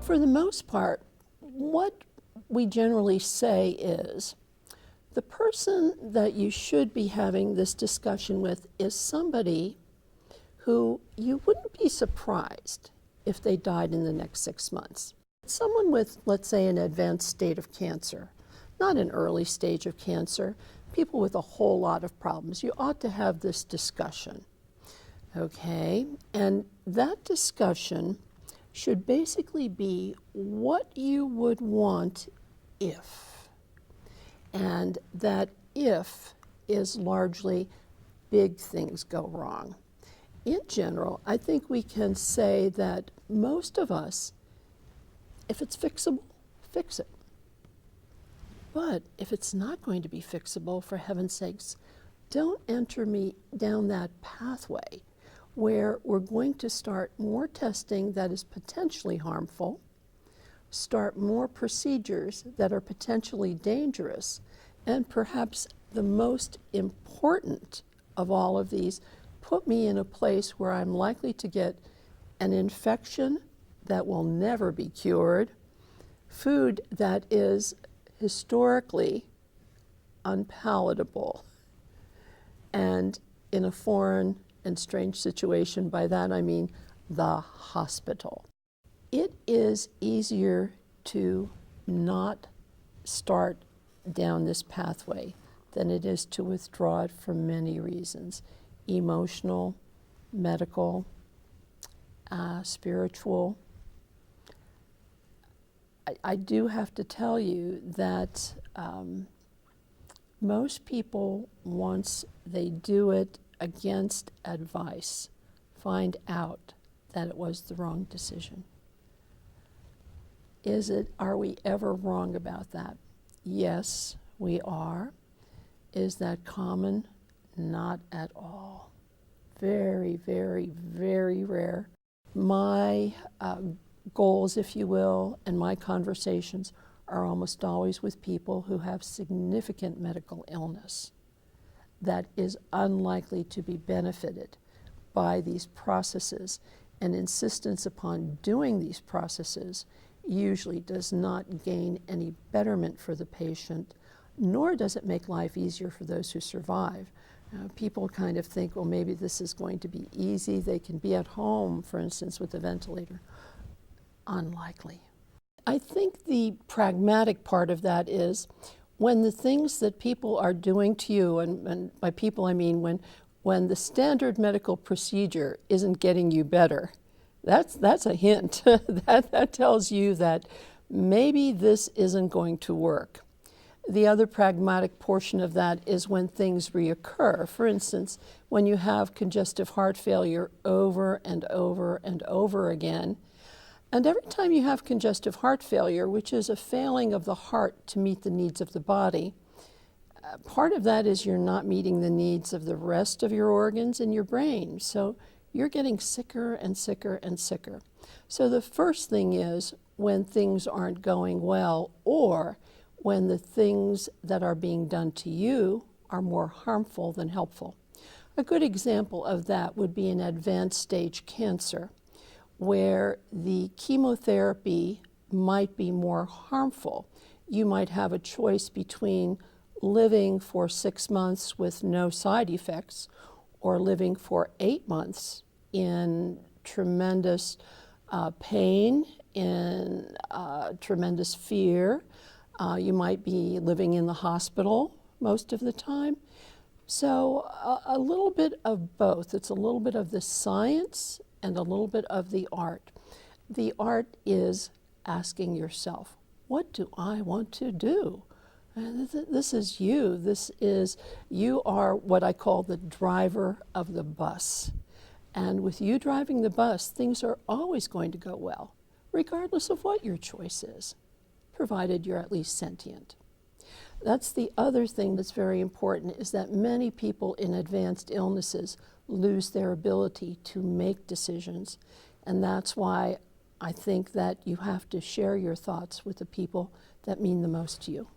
For the most part, what we generally say is the person that you should be having this discussion with is somebody who you wouldn't be surprised if they died in the next 6 months. Someone with, let's say, an advanced state of cancer, not an early stage of cancer, people with a whole lot of problems. You ought to have this discussion, okay? And that discussion should basically be what you would want if. And that if is largely big things go wrong. In general, I think we can say that most of us, if it's fixable, fix it. But if it's not going to be fixable, for heaven's sakes, don't enter me down that pathway where we're going to start more testing that is potentially harmful, start more procedures that are potentially dangerous, and perhaps the most important of all of these, put me in a place where I'm likely to get an infection that will never be cured, food that is historically unpalatable, and in a foreign and strange situation. By that I mean the hospital. It is easier to not start down this pathway than it is to withdraw it for many reasons: emotional, medical, spiritual. I do have to tell you that most people, once they do it against advice, find out that it was the wrong decision. Are we ever wrong about that? Yes, we are. Is that common? Not at all. Very, very, very rare. My goals, if you will, and my conversations are almost always with people who have significant medical illness that is unlikely to be benefited by these processes, and insistence upon doing these processes usually does not gain any betterment for the patient, nor does it make life easier for those who survive. People kind of think, well, maybe this is going to be easy. They can be at home, for instance, with a ventilator. Unlikely. I think the pragmatic part of that is when the things that people are doing to you, and by people I mean when the standard medical procedure isn't getting you better, that's a hint. that tells you that maybe this isn't going to work. The other pragmatic portion of that is when things reoccur. For instance, when you have congestive heart failure over and over and over again, and every time you have congestive heart failure, which is a failing of the heart to meet the needs of the body, part of that is you're not meeting the needs of the rest of your organs and your brain. So you're getting sicker and sicker and sicker. So the first thing is when things aren't going well, or when the things that are being done to you are more harmful than helpful. A good example of that would be an advanced stage cancer, where the chemotherapy might be more harmful. You might have a choice between living for 6 months with no side effects or living for 8 months in tremendous pain, in tremendous fear. You might be living in the hospital most of the time. So a little bit of both. It's a little bit of the science and a little bit of the art. The art is asking yourself, what do I want to do? And this is you. You are what I call the driver of the bus. And with you driving the bus, things are always going to go well, regardless of what your choice is, provided you're at least sentient. That's the other thing that's very important, is that many people in advanced illnesses lose their ability to make decisions. And that's why I think that you have to share your thoughts with the people that mean the most to you.